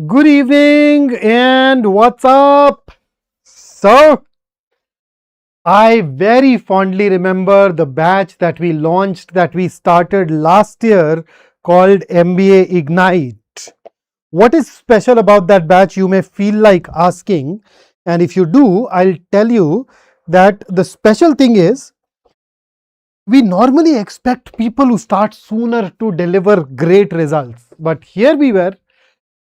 Good evening and what's up? So, I very fondly remember the batch that we launched, that we started last year called MBA Ignite. What is special about that batch, you may feel like asking. And if you do, I'll tell you that the special thing is we normally expect people who start sooner to deliver great results. But here we were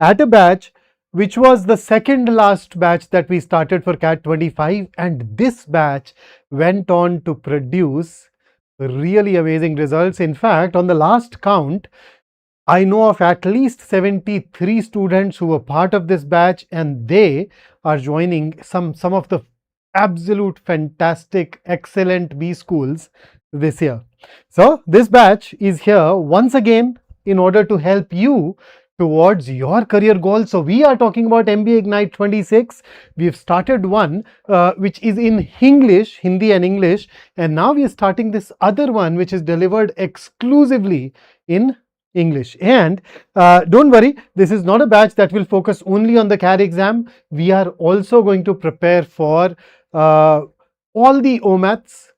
at a batch which was the second last batch that we started for CAT 25, and this batch went on to produce really amazing results. In fact, on the last count, I know of at least 73 students who were part of this batch, and they are joining some of the absolute fantastic, excellent B schools this year. So this batch is here once again in order to help you towards your career goals. So we are talking about MBA Ignite 26. We've started one which is in Hinglish, Hindi and English, and now we are starting this other one which is delivered exclusively in English. And don't worry, this is not a batch that will focus only on the CAT exam. We are also going to prepare for all the OMATs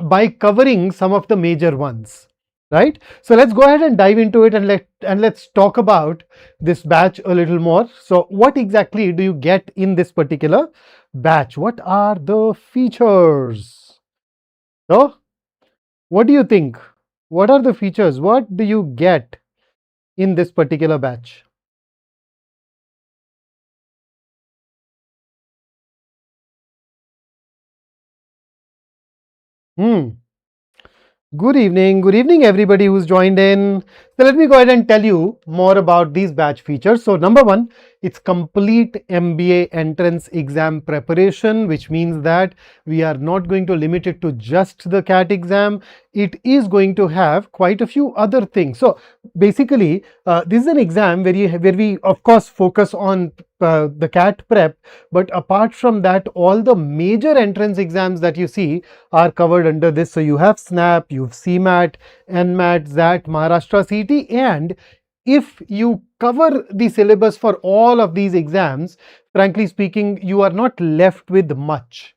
by covering some of the major ones, right? So let's go ahead and dive into it, and let's talk about this batch a little more. So what exactly do you get in this particular batch? What are the features? So what do you think? What are the features? What do you get in this particular batch? Good evening everybody who's joined in. So let me go ahead and tell you more about these batch features. So number one, it's complete MBA entrance exam preparation, which means that we are not going to limit it to just the CAT exam. It is going to have quite a few other things. So basically, this is an exam where we of course focus on the CAT prep, but apart from that, all the major entrance exams that you see are covered under this. So you have SNAP, you have CMAT, NMAT, ZAT, Maharashtra-CET, and if you cover the syllabus for all of these exams, frankly speaking, you are not left with much.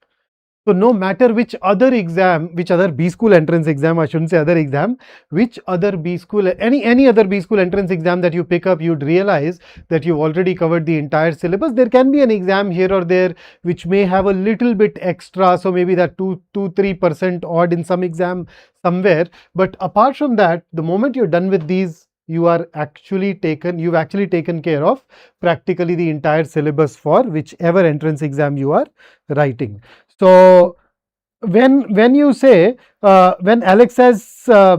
So no matter which other exam, which other B school entrance exam, I shouldn't say other exam, which other B school, any other B school entrance exam that you pick up, you'd realize that you've already covered the entire syllabus. There can be an exam here or there which may have a little bit extra, so maybe that 3% odd in some exam somewhere. But apart from that, the moment you're done with these, you've actually taken care of practically the entire syllabus for whichever entrance exam you are writing. So when you say when Alex says 27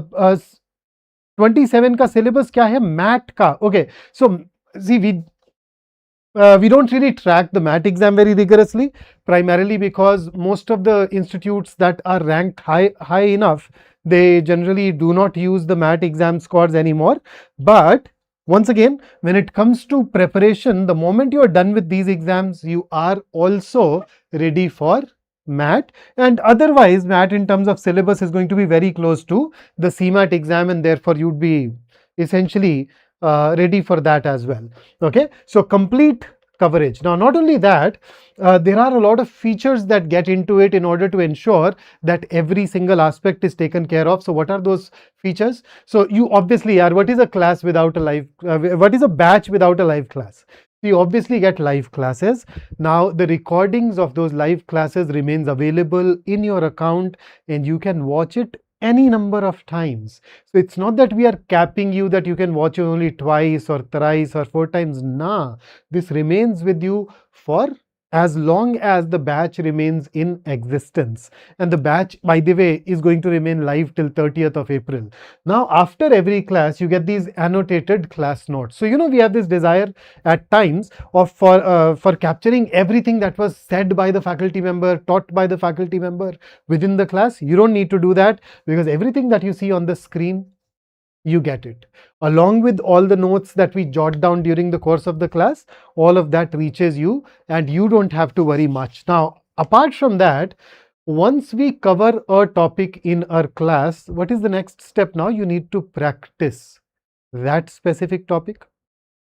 का syllabus क्या है MAT का, okay, so see we don't really track the MAT exam very rigorously, primarily because most of the institutes that are ranked high enough, they generally do not use the MAT exam scores anymore. But once again, when it comes to preparation, the moment you are done with these exams, you are also ready for MAT, and otherwise MAT in terms of syllabus is going to be very close to the CMAT exam, and therefore you'd be essentially ready for that as well. Okay, so complete coverage. Now not only that, there are a lot of features that get into it in order to ensure that every single aspect is taken care of. So what are those features? So you obviously are, what is a class without a live, what is a batch without a live class? You obviously get live classes. Now the recordings of those live classes remains available in your account, and you can watch it any number of times. So it's not that we are capping you that you can watch it only twice or thrice or 4 times. Nah, this remains with you for as long as the batch remains in existence. And the batch, by the way, is going to remain live till 30th of April. Now, after every class, you get these annotated class notes. So, we have this desire at times of for capturing everything that was said by the faculty member, taught by the faculty member within the class. You don't need to do that, because everything that you see on the screen, you get it along with all the notes that we jot down during the course of the class. All of that reaches you, and you don't have to worry much. Now, apart from that, once we cover a topic in our class, what is the next step? Now you need to practice that specific topic.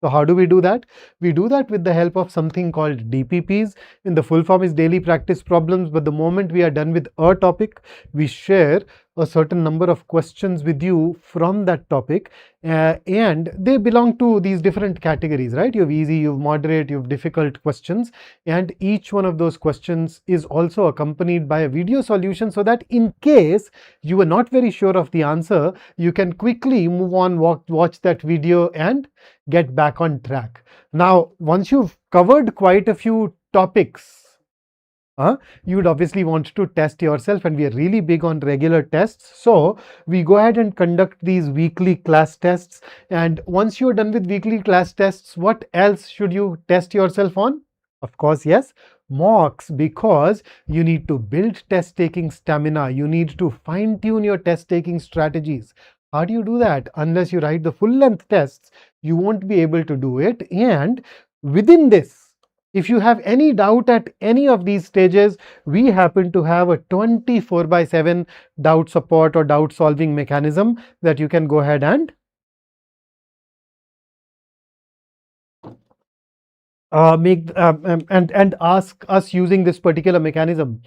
So how do we do that? We do that with the help of something called DPPs. In the full form is daily practice problems, but the moment we are done with a topic, we share a certain number of questions with you from that topic, and they belong to these different categories, right? You have easy, you have moderate, you have difficult questions, and each one of those questions is also accompanied by a video solution, so that in case you are not very sure of the answer, you can quickly move on, watch that video and get back on track. Now, once you've covered quite a few topics, you would obviously want to test yourself, and we are really big on regular tests. So we go ahead and conduct these weekly class tests. And once you're done with weekly class tests, what else should you test yourself on? Of course, yes, mocks, because you need to build test taking stamina. You need to fine tune your test taking strategies. How do you do that? Unless you write the full length tests, you won't be able to do it. And within this, if you have any doubt at any of these stages, we happen to have a 24/7 doubt support or doubt solving mechanism that you can go ahead and and ask us using this particular mechanism.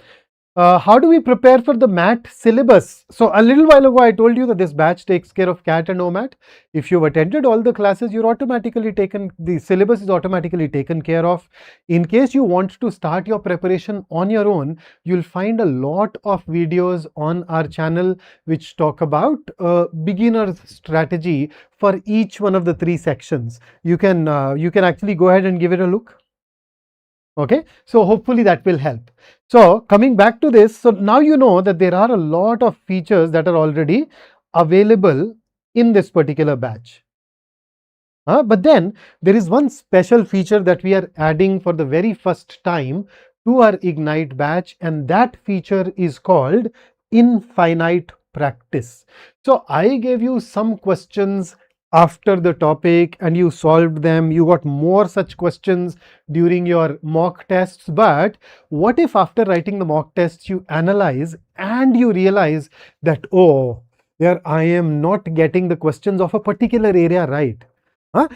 How do we prepare for the MAT syllabus? So a little while ago, I told you that this batch takes care of CAT and OMAT. If you've attended all the classes, you're automatically taken, the syllabus is automatically taken care of. In case you want to start your preparation on your own, you'll find a lot of videos on our channel which talk about beginner strategy for each one of the 3 sections. You can actually go ahead and give it a look. Okay, so hopefully that will help. So coming back to this, so now you know that there are a lot of features that are already available in this particular batch. But then there is one special feature that we are adding for the very first time to our Ignite batch, and that feature is called infinite practice. So I gave you some questions after the topic and you solved them. You got more such questions during your mock tests. But what if after writing the mock tests you analyze and you realize that, oh, there I am not getting the questions of a particular area right.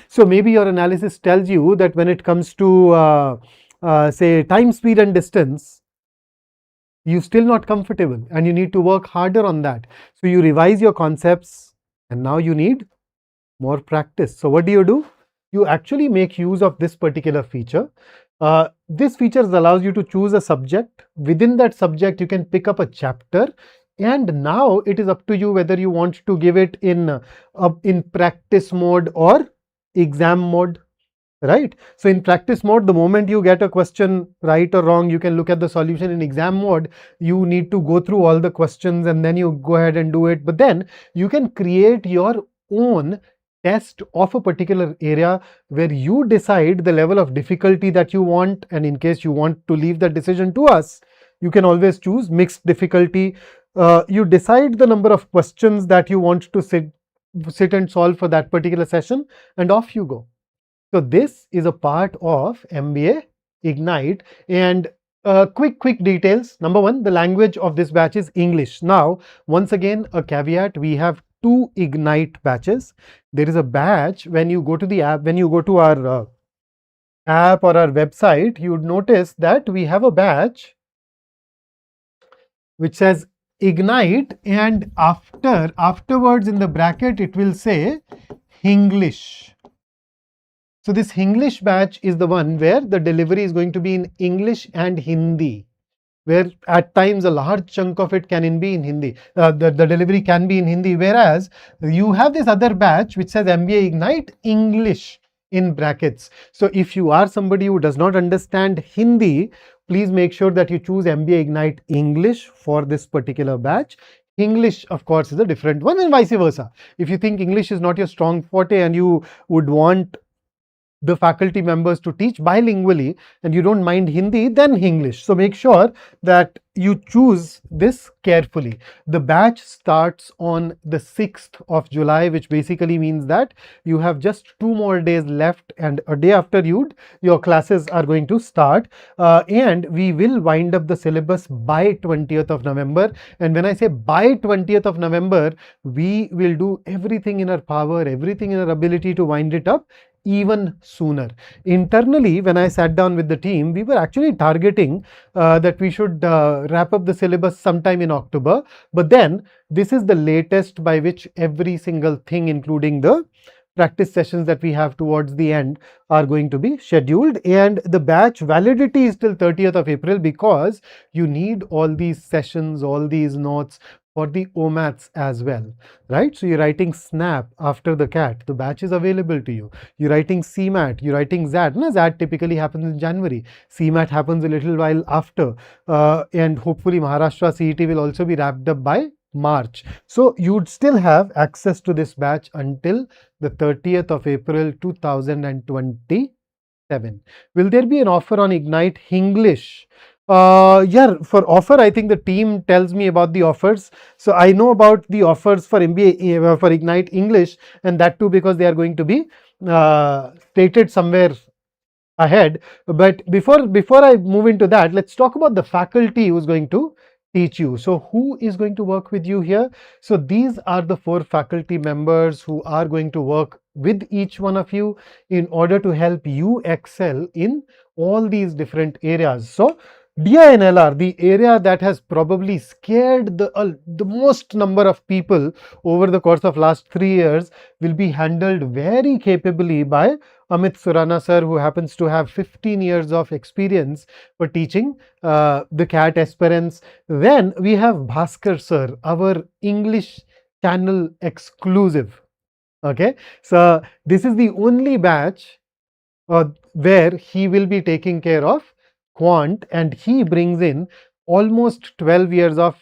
So maybe your analysis tells you that when it comes to say time, speed and distance, you're still not comfortable and you need to work harder on that. So you revise your concepts and now you need more practice. So what do? You actually make use of this particular feature. This feature allows you to choose a subject. Within that subject, you can pick up a chapter, and now it is up to you whether you want to give it in practice mode or exam mode. Right? So in practice mode, the moment you get a question right or wrong, you can look at the solution. In exam mode, you need to go through all the questions and then you go ahead and do it. But then you can create your own test of a particular area where you decide the level of difficulty that you want, and in case you want to leave that decision to us, you can always choose mixed difficulty. You decide the number of questions that you want to sit and solve for that particular session, and off you go. So this is a part of MBA Ignite. And quick details. Number one, the language of this batch is English. Now, once again, a caveat, we have 2 Ignite batches. There is a batch when you go to the app, when you go to our app or our website, you would notice that we have a batch which says Ignite, and afterwards in the bracket it will say Hinglish. So this Hinglish batch is the one where the delivery is going to be in English and Hindi, where at times a large chunk of it can be in Hindi. The delivery can be in Hindi, whereas you have this other batch which says MBA Ignite English in brackets. So if you are somebody who does not understand Hindi, please make sure that you choose MBA Ignite English for this particular batch. English, of course, is a different one, and vice versa. If you think English is not your strong forte and you would want the faculty members to teach bilingually and you don't mind Hindi, then English. So make sure that you choose this carefully. The batch starts on the 6th of July, which basically means that you have just 2 more days left, and a day after your classes are going to start, and we will wind up the syllabus by 20th of November. And when I say by 20th of November, we will do everything in our power, everything in our ability to wind it up even sooner. Internally, when I sat down with the team, we were actually targeting that we should wrap up the syllabus sometime in October. But then this is the latest by which every single thing, including the practice sessions that we have towards the end, are going to be scheduled. And the batch validity is till 30th of April because you need all these sessions, all these notes for the OMATs as well, right? So you're writing SNAP after the CAT, the batch is available to you. You're writing CMAT, you're writing ZAT. No, ZAT typically happens in January. CMAT happens a little while after. And hopefully Maharashtra-CET will also be wrapped up by March. So you'd still have access to this batch until the 30th of April 2027. Will there be an offer on Ignite Hinglish? Yeah, for offer, I think the team tells me about the offers. So I know about the offers for MBA for Ignite English, and that too because they are going to be stated somewhere ahead. But before I move into that, let's talk about the faculty who's going to teach you. So who is going to work with you here? So these are the 4 faculty members who are going to work with each one of you in order to help you excel in all these different areas. So DINLR, the area that has probably scared the most number of people over the course of last 3 years, will be handled very capably by Amit Surana sir, who happens to have 15 years of experience for teaching the CAT aspirants. Then we have Bhaskar sir, our English channel exclusive. Okay, so this is the only batch where he will be taking care of quant, and he brings in almost 12 years of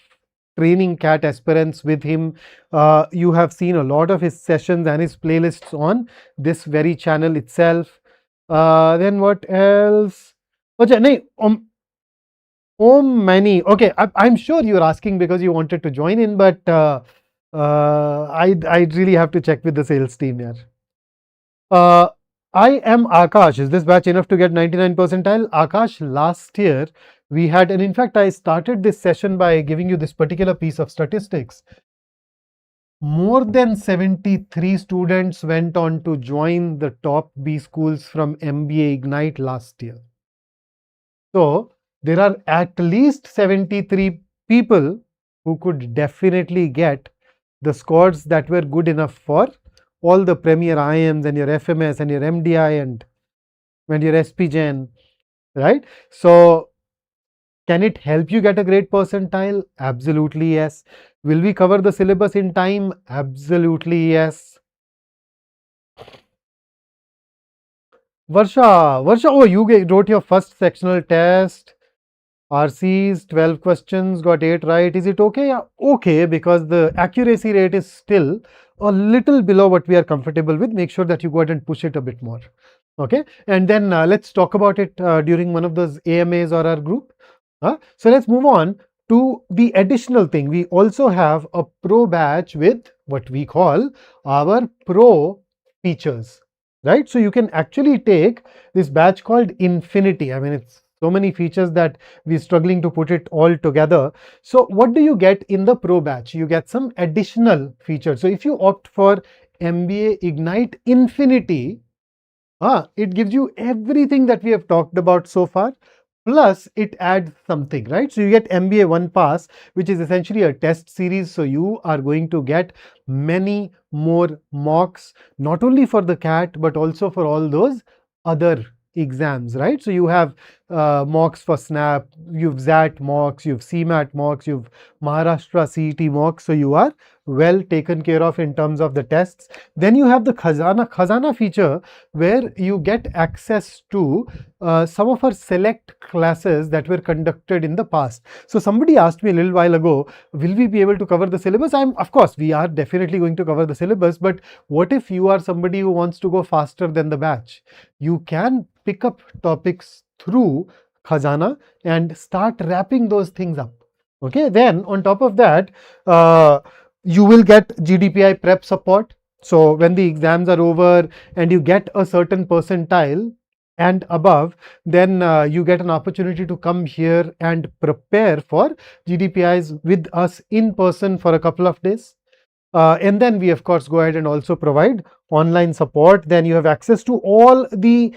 training CAT aspirants with him. You have seen a lot of his sessions and his playlists on this very channel itself. Then what else? Om Mani. Okay, I'm sure you're asking because you wanted to join in, but I really have to check with the sales team here. I am Akash. Is this batch enough to get 99 percentile? Akash, last year we had, and in fact, I started this session by giving you this particular piece of statistics. More than 73 students went on to join the top B schools from MBA Ignite last year. So there are at least 73 people who could definitely get the scores that were good enough for all the premier IMs and your FMS and your MDI and your SPGen, right? So can it help you get a great percentile? Absolutely yes. Will we cover the syllabus in time? Absolutely yes. Varsha, oh, you wrote your first sectional test. RCs, 12 questions, got 8 right. Is it okay? Yeah, okay, because the accuracy rate is still a little below what we are comfortable with. Make sure that you go ahead and push it a bit more. Okay, and then let's talk about it during one of those AMAs or our group. So let's move on to the additional thing. We also have a pro batch with what we call our pro features, right? So you can actually take this batch called Infinity. I mean, it's so many features that we're struggling to put it all together. So what do you get in the pro batch? You get some additional features. So if you opt for MBA Ignite Infinity, it gives you everything that we have talked about so far, plus it adds something, right? So you get MBA One Pass, which is essentially a test series. So you are going to get many more mocks, not only for the CAT, but also for all those other exams, right? So you have mocks for SNAP, you've ZAT mocks, you've CMAT mocks, you've Maharashtra CET mocks. So you are well taken care of in terms of the tests. Then you have the Khazana feature, where you get access to some of our select classes that were conducted in the past. So somebody asked me a little while ago, will we be able to cover the syllabus? Of course, we are definitely going to cover the syllabus, but what if you are somebody who wants to go faster than the batch? You can pick up topics through Khazana and start wrapping those things up. Okay, then on top of that, you will get GDPI prep support. So when the exams are over and you get a certain percentile and above, then you get an opportunity to come here and prepare for GDPIs with us in person for a couple of days. And then we of course go ahead and also provide online support. Then you have access to all the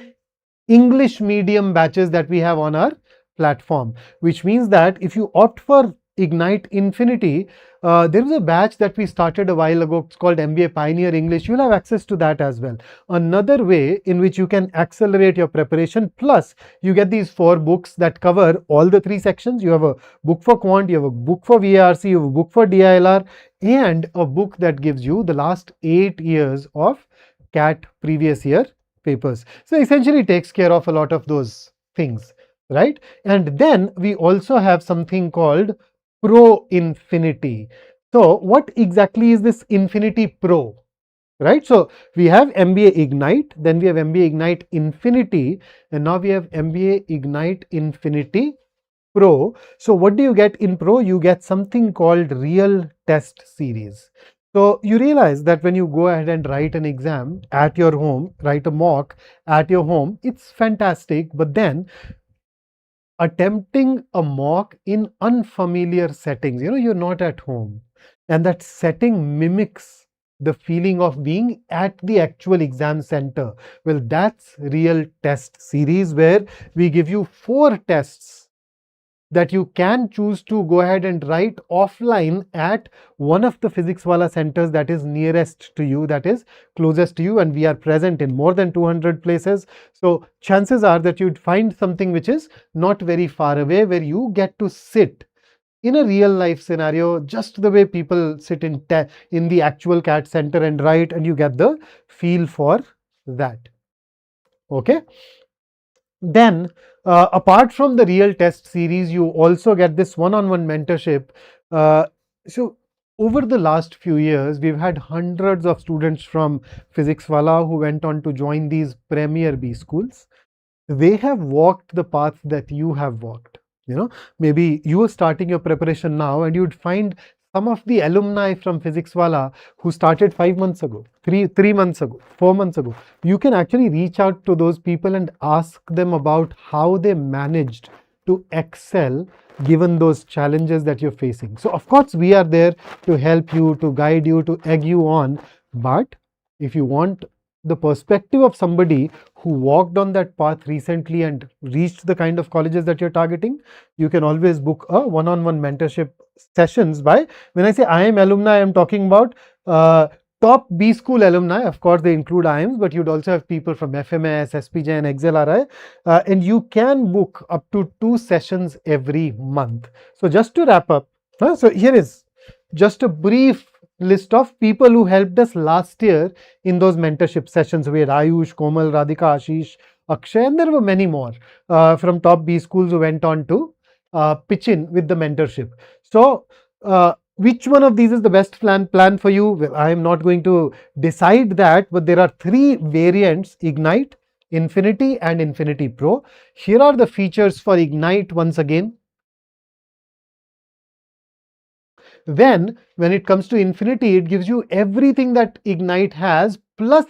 English medium batches that we have on our platform, which means that if you opt for Ignite Infinity, there is a batch that we started a while ago. It's called MBA Pioneer English. You'll have access to that as well. Another way in which you can accelerate your preparation, plus you get these 4 books that cover all the 3 sections. You have a book for quant, you have a book for VARC, you have a book for DILR, and a book that gives you the last 8 years of CAT previous year papers. So essentially takes care of a lot of those things, right? And then we also have something called Pro Infinity. So what exactly is this Infinity Pro? Right? So we have MBA Ignite, then we have MBA Ignite Infinity, and now we have MBA Ignite Infinity Pro. So what do you get in Pro? You get something called Real Test Series. So you realize that when you go ahead and write an exam at your home, write a mock at your home, it's fantastic. But then attempting a mock in unfamiliar settings, you're not at home, and that setting mimics the feeling of being at the actual exam center. Well, that's Real Test Series, where we give you 4 tests that you can choose to go ahead and write offline at one of the Physics Wallah centers that is nearest to you, that is closest to you, and we are present in more than 200 places. So chances are that you'd find something which is not very far away, where you get to sit in a real life scenario, just the way people sit in the actual CAT center and write, and you get the feel for that. Okay. Then, apart from the Real Test Series, you also get this one-on-one mentorship. So over the last few years, we've had hundreds of students from Physics Wallah who went on to join these Premier B schools. They have walked the path that you have walked. Maybe you are starting your preparation now, and you'd find some of the alumni from Physics Wallah who started 5 months ago, 3 months ago, 4 months ago. You can actually reach out to those people and ask them about how they managed to excel given those challenges that you're facing. So of course we are there to help you, to guide you, to egg you on. But if you want the perspective of somebody who walked on that path recently and reached the kind of colleges that you're targeting, you can always book a one-on-one mentorship sessions by, when I say IIM alumni, I'm talking about top B school alumni. Of course, they include IIMs, but you'd also have people from FMS, SPJ, and XLRI, and you can book up to 2 sessions every month. So just to wrap up, so here is just a brief list of people who helped us last year in those mentorship sessions. We had Ayush, Komal, Radhika, Ashish, Akshay, and there were many more from top B schools who went on to pitch in with the mentorship. So which one of these is the best plan for you? Well, I am not going to decide that, but there are 3 variants: Ignite, Infinity, and Infinity Pro. Here are the features for Ignite once again. Then when it comes to Infinity, it gives you everything that Ignite has, plus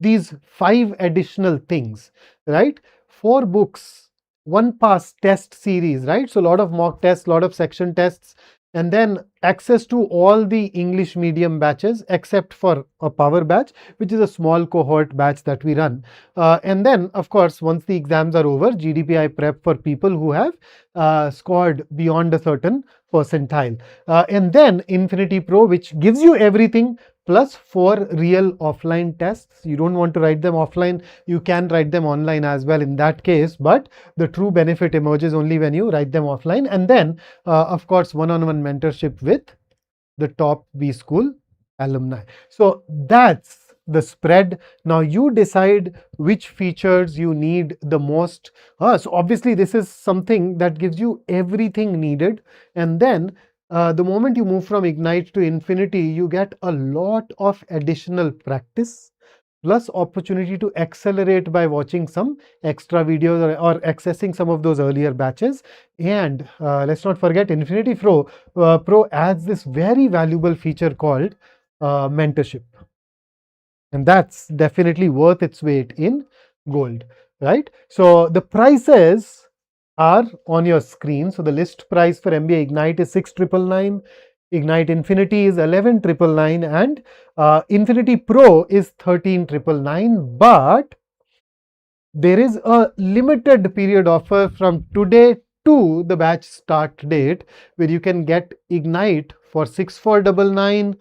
these 5 additional things, right? 4 books, 1 pass test series, right? So a lot of mock tests, a lot of section tests, and then access to all the English medium batches except for a power batch, which is a small cohort batch that we run. And then of course, once the exams are over, GDPI prep for people who have scored beyond a certain percentile. And then Infinity Pro, which gives you everything plus 4 real offline tests. You don't want to write them offline, you can write them online as well in that case, but the true benefit emerges only when you write them offline. And then of course, one-on-one mentorship with the top B school alumni. So that's the spread. Now you decide which features you need the most. So obviously this is something that gives you everything needed, and then the moment you move from Ignite to Infinity, you get a lot of additional practice plus opportunity to accelerate by watching some extra videos or accessing some of those earlier batches. And let's not forget, Infinity Pro adds this very valuable feature called mentorship. And that's definitely worth its weight in gold, right? So the prices are on your screen. So the list price for MBA Ignite is 6,999. Ignite Infinity is 11,999 and Infinity Pro is 13,999, but there is a limited period offer from today to the batch start date where you can get Ignite for 6,499,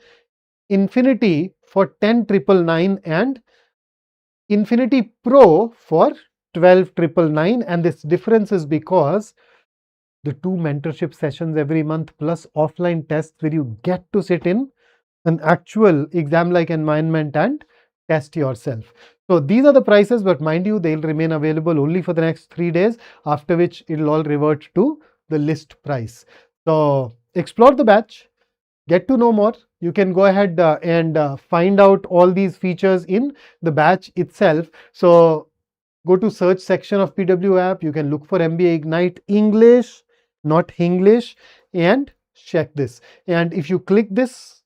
Infinity for 10,999 and Infinity Pro for 12,999. And this difference is because the 2 mentorship sessions every month plus offline tests where you get to sit in an actual exam like environment and test yourself. So these are the prices, but mind you, they'll remain available only for the next 3 days, after which it'll all revert to the list price. So explore the batch, get to know more. You can go ahead and find out all these features in the batch itself. So go to search section of PW app. You can look for MBA Ignite English, not Hinglish, and check this. And if you click this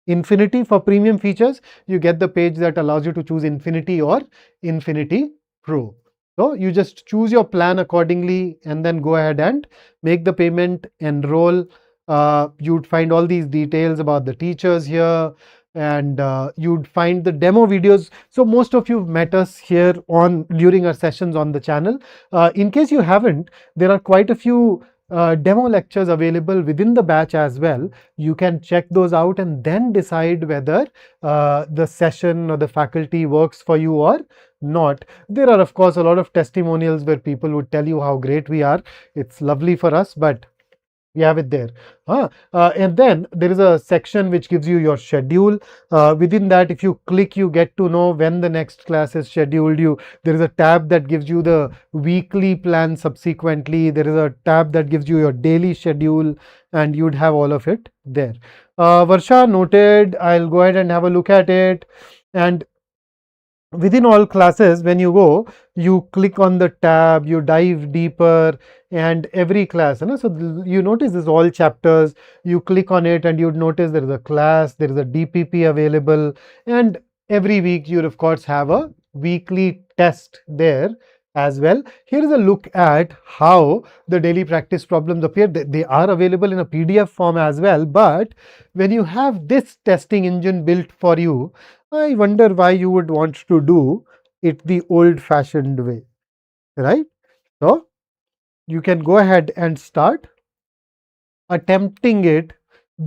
Infinity for premium features, you get the page that allows you to choose Infinity or Infinity Pro. So you just choose your plan accordingly and then go ahead and make the payment, enroll. You'd find all these details about the teachers here, and you'd find the demo videos. So most of you've met us here on during our sessions on the channel. In case you haven't, there are quite a few demo lectures available within the batch as well. You can check those out and then decide whether the session or the faculty works for you or not. There are of course a lot of testimonials where people would tell you how great we are. It's lovely for us, but we have it there. And then there is a section which gives you your schedule. Within that, if you click, you get to know when the next class is scheduled. There is a tab that gives you the weekly plan subsequently. There is a tab that gives you your daily schedule, and you'd have all of it there. Varsha, noted. I'll go ahead and have a look at it. And within all classes, when you go, you click on the tab, you dive deeper, and every class, so you notice this all chapters, you click on it and you'd notice there is a class, there is a DPP available, and every week you of course have a weekly test there as well. Here is a look at how the daily practice problems appear. They are available in a PDF form as well, but when you have this testing engine built for you, I wonder why you would want to do it the old-fashioned way, right? So you can go ahead and start attempting it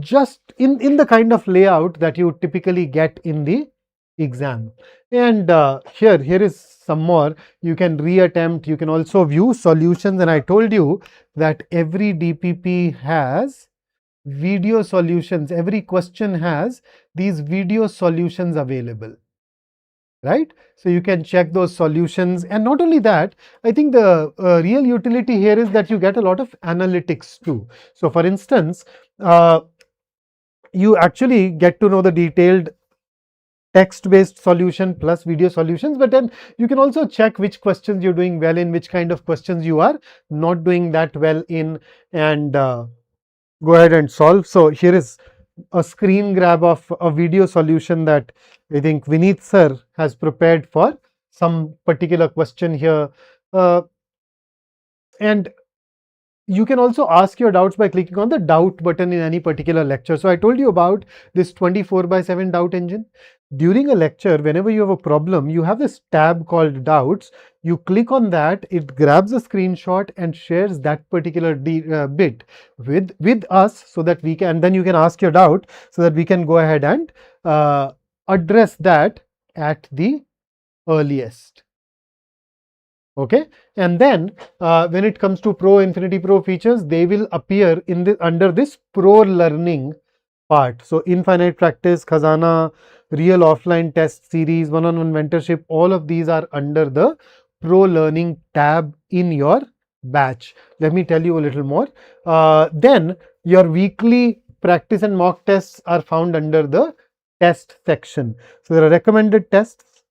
just in the kind of layout that you typically get in the exam. And here is some more. You can reattempt. You can also view solutions. And I told you that every DPP has video solutions. Every question has these video solutions available, right? So you can check those solutions. And not only that, I think the real utility here is that you get a lot of analytics too. So for instance, you actually get to know the detailed text-based solution plus video solutions, but then you can also check which questions you're doing well in, which kind of questions you are not doing that well in, and go ahead and solve. So here is a screen grab of a video solution that I think Vineet sir has prepared for some particular question here. And you can also ask your doubts by clicking on the doubt button in any particular lecture. So I told you about this 24/7 doubt engine. During a lecture, whenever you have a problem, you have this tab called doubts. You click on that, it grabs a screenshot and shares that particular bit with us so that we can, and then you can ask your doubt so that we can go ahead and address that at the earliest. Okay, and then when it comes to Pro, Infinity Pro features, they will appear in the under this Pro Learning part. So infinite practice, Khazana, real offline test series, one-on-one mentorship, all of these are under the Pro Learning tab in your batch. Let me tell you a little more. Then your weekly practice and mock tests are found under the test section. So there are recommended tests.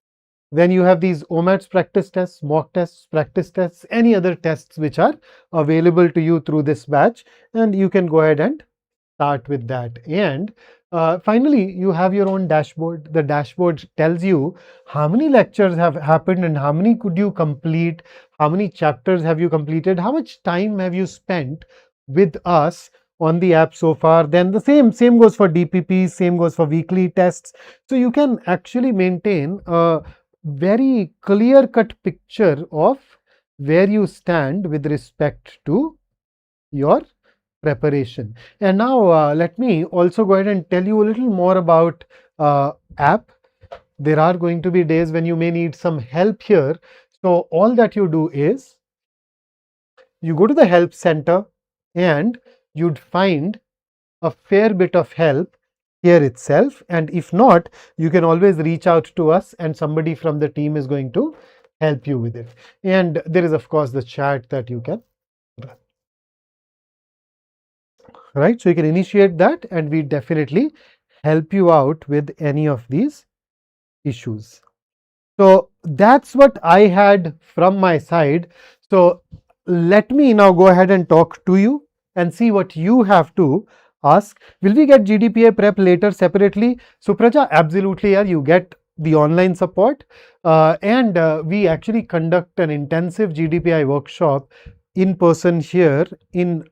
Then you have these OMATs practice tests, mock tests, practice tests, any other tests which are available to you through this batch, and you can go ahead and start with that. And finally, you have your own dashboard. The dashboard tells you how many lectures have happened and how many could you complete, how many chapters have you completed, how much time have you spent with us on the app so far. Then the same goes for DPPs, same goes for weekly tests. So you can actually maintain a very clear-cut picture of where you stand with respect to your preparation. And now let me also go ahead and tell you a little more about app. There are going to be days when you may need some help here. So all that you do is you go to the help center and you'd find a fair bit of help here itself. And if not, you can always reach out to us and somebody from the team is going to help you with it. And there is of course the chat that you can run. Right, so you can initiate that and we definitely help you out with any of these issues. So that's what I had from my side. So let me now go ahead and talk to you and see what you have to ask. Will we get GDPI prep later separately? So Praja, absolutely, yeah, you get the online support and we actually conduct an intensive GDPI workshop in person here in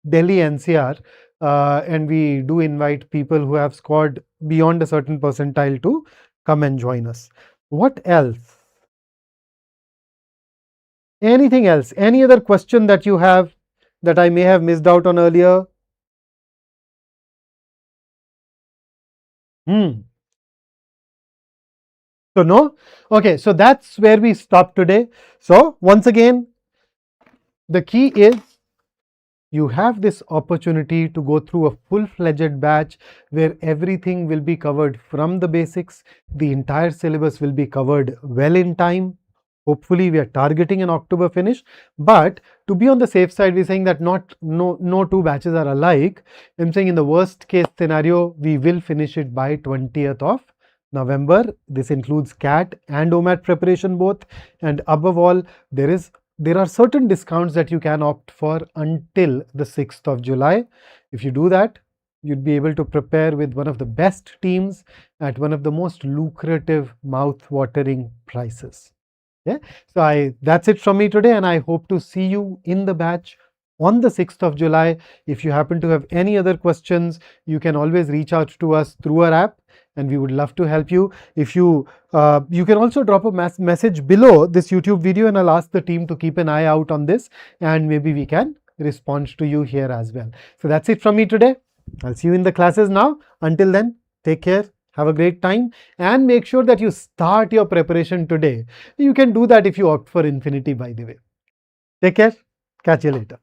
Delhi NCR and we do invite people who have scored beyond a certain percentile to come and join us. What else? Anything else? Any other question that you have that I may have missed out on earlier? So no? Okay, so that's where we stop today. So once again, the key is you have this opportunity to go through a full-fledged batch where everything will be covered from the basics. The entire syllabus will be covered well in time. Hopefully, we are targeting an October finish. But to be on the safe side, we're saying that no two batches are alike. I'm saying in the worst case scenario, we will finish it by 20th of November. This includes CAT and OMAT preparation both. And above all, there are certain discounts that you can opt for until the 6th of July. If you do that, you'd be able to prepare with one of the best teams at one of the most lucrative, mouth-watering prices. Yeah. So that's it from me today, and I hope to see you in the batch on the 6th of July. If you happen to have any other questions, you can always reach out to us through our app and we would love to help you. If you can also drop a message below this YouTube video and I'll ask the team to keep an eye out on this and maybe we can respond to you here as well. So that's it from me today. I'll see you in the classes now. Until then, take care. Have a great time and make sure that you start your preparation today. You can do that if you opt for Infinity, by the way. Take care. Catch you later.